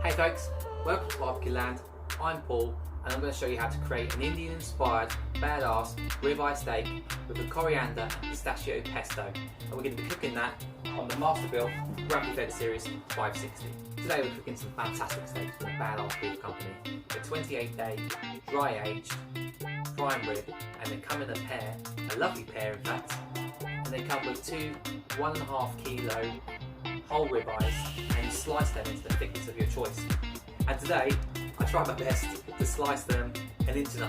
Hey folks, welcome to Barbecue Land. I'm Paul and I'm going to show you how to create an Indian inspired badass ribeye steak with a coriander and pistachio pesto. And we're going to be cooking that on the Masterbuilt Gravity Fed Series 560. Today we're cooking some fantastic steaks from a badass beef company. They're 28-day, dry aged, prime rib, and they come in a pair, a lovely pair in fact, and they come with two 1.5 kilo whole ribeyes, and you slice them into the thickness of your choice. And today I tried my best to slice them 1.5 inches,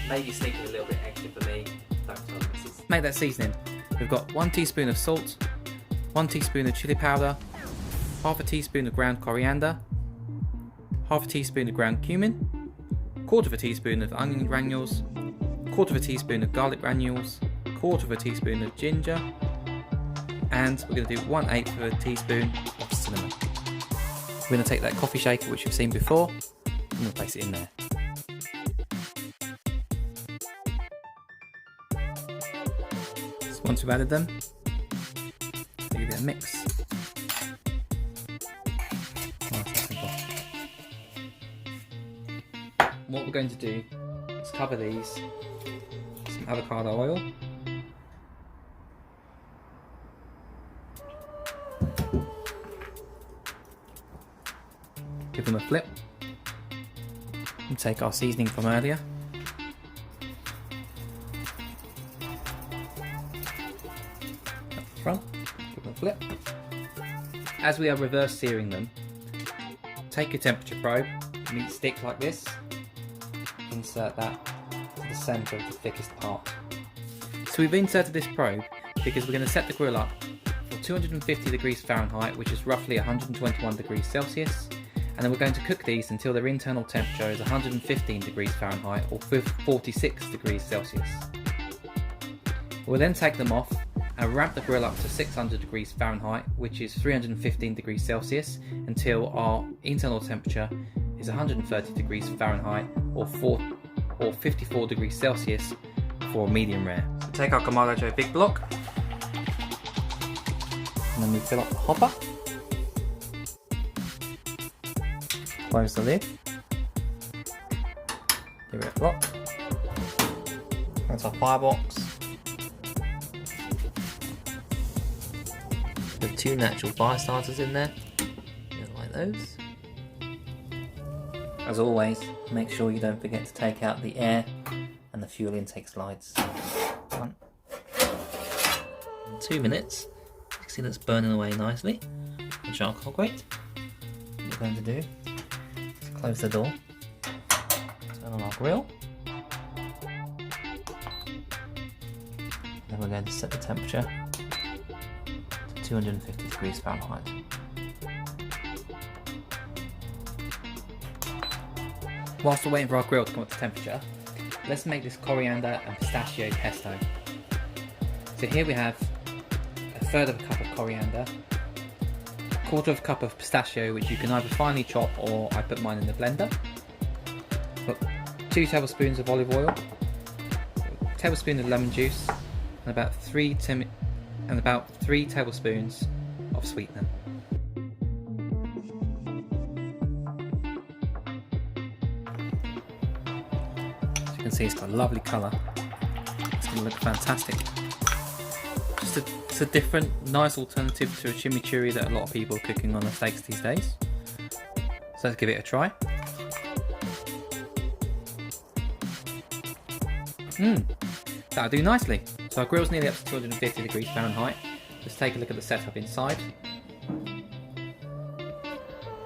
maybe sneaking a little bit extra for me. Don't tell the missus. Make that seasoning. We've got 1 teaspoon of salt, 1 teaspoon of chili powder, half a teaspoon of ground coriander, half a teaspoon of ground cumin, 1/4 teaspoon of onion granules, 1/4 teaspoon of garlic granules, 1/4 teaspoon of ginger, and we're going to do 1/8 teaspoon of cinnamon. We're going to take that coffee shaker which you've seen before and we'll place it in there. So once we've added them, give it a mix. Nice and simple. What we're going to do is cover these with some avocado oil. Give them a flip and take our seasoning from earlier. Up the front, give them a flip. As we are reverse searing them, take your temperature probe, meat stick like this, insert that to the centre of the thickest part. So we've inserted this probe because we're going to set the grill up for 250 degrees Fahrenheit, which is roughly 121 degrees Celsius. And then we're going to cook these until their internal temperature is 115 degrees Fahrenheit or 46 degrees Celsius. We'll then take them off and ramp the grill up to 600 degrees Fahrenheit, which is 315 degrees Celsius, until our internal temperature is 130 degrees Fahrenheit or 54 degrees Celsius for medium rare. So take our Kamado Joe big block and then we fill up the hopper. Close the lid, give it a lock. That's our firebox. With 2 natural fire starters in there, like those. As always, make sure you don't forget to take out the air and the fuel intake slides. 1. In 2 minutes, you can see that's burning away nicely. The charcoal grate. What we're going to do, close the door, turn on our grill, then we're going to set the temperature to 250 degrees Fahrenheit. Whilst we're waiting for our grill to come up to temperature, let's make this coriander and pistachio pesto. So here we have 1/3 of a cup of coriander, 1/4 cup of pistachio, which you can either finely chop or I put mine in the blender. Put 2 tablespoons of olive oil, a tablespoon of lemon juice, and about 3 tablespoons of sweetener. As you can see, it's got a lovely colour. It's going to look fantastic. It's a different, nice alternative to a chimichurri that a lot of people are cooking on their steaks these days. So let's give it a try. That'll do nicely. So our grill's nearly up to 250 degrees Fahrenheit. Let's take a look at the setup inside.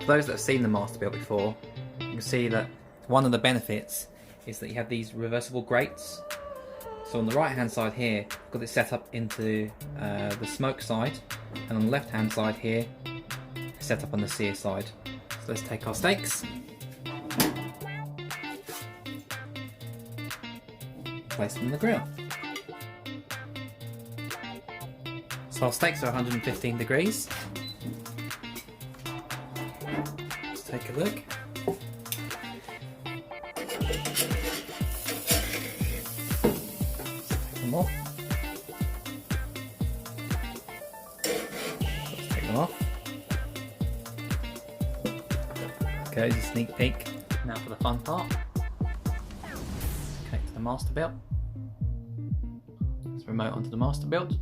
For those that have seen the Masterbuilt before, you can see that one of the benefits is that you have these reversible grates. So on the right hand side here, I've got it set up into the smoke side, and on the left hand side here, set up on the sear side. So let's take our steaks, place them in the grill. So our steaks are 115 degrees. Let's take a look. Them off. Let's take them off. goes a sneak peek. Now for the fun part. Connect to the Masterbuilt. Let's remote onto the Masterbuilt.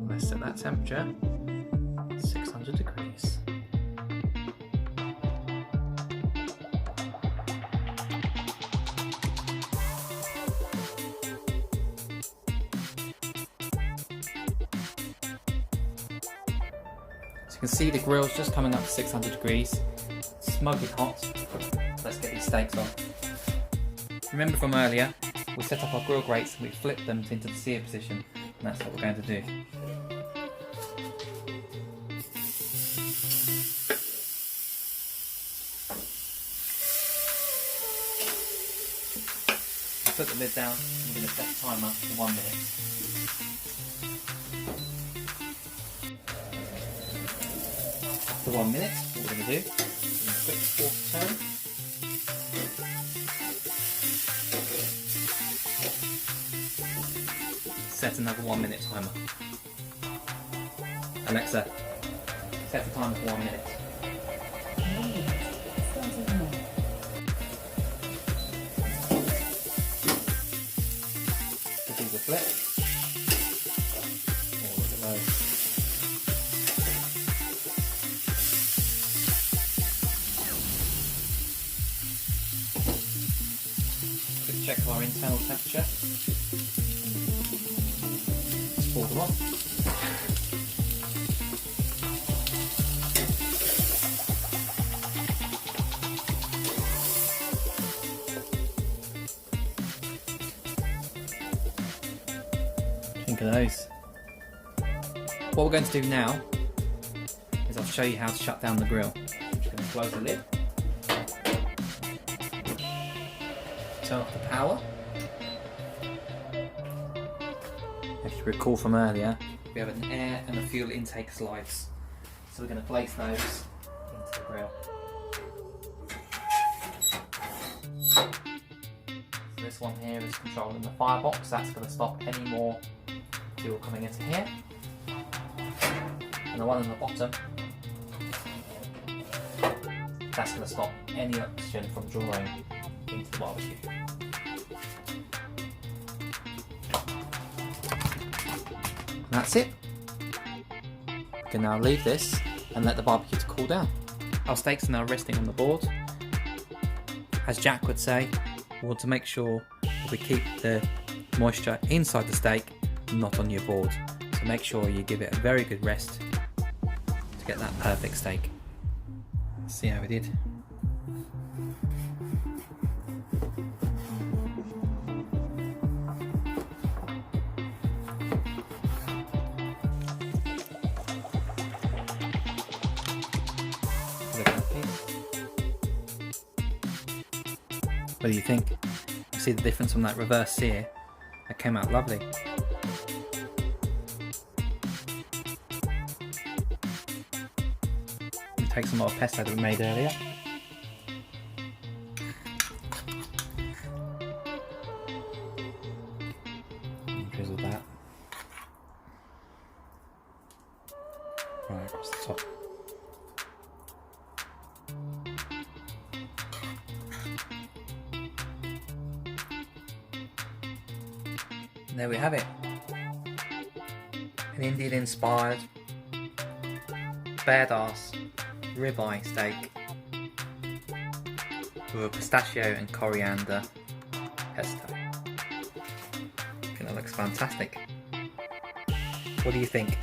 Let's set that temperature 600 degrees. So you can see the grill's just coming up to 600 degrees. Smoking hot. Let's get these steaks on. Remember from earlier, we set up our grill grates and we flipped them into the sear position, and that's what we're going to do. Put the lid down, and we're going to set the timer for 1 minute. After 1 minute, what we're going to do, we're going to quick quarter turn. Set another 1 minute timer. Alexa, set the timer for 1 minute. Give these a flip. Oh, look at those. Quick check of our internal temperature. Let's pull them on. Think of those. What we're going to do now is I'll show you how to shut down the grill. I'm just going to close the lid. Turn off the power. If you recall from earlier, we have an air and a fuel intake slides. So we're going to place those into the grill. So this one here is controlling the firebox. That's going to stop any more fuel coming into here. And the one on the bottom, that's going to stop any oxygen from drawing into the barbecue. That's it. We can now leave this and let the barbecue to cool down. Our steaks are now resting on the board. As Jack would say, we want to make sure that we keep the moisture inside the steak, not on your board. So make sure you give it a very good rest to get that perfect steak. Let's see how we did. What do you think? You see the difference from that reverse sear? That came out lovely. We'll take some more pesto that we made earlier. And drizzle that right across the top. And there we have it. An Indian inspired badass ribeye steak with a pistachio and coriander pesto. I think that looks fantastic. What do you think?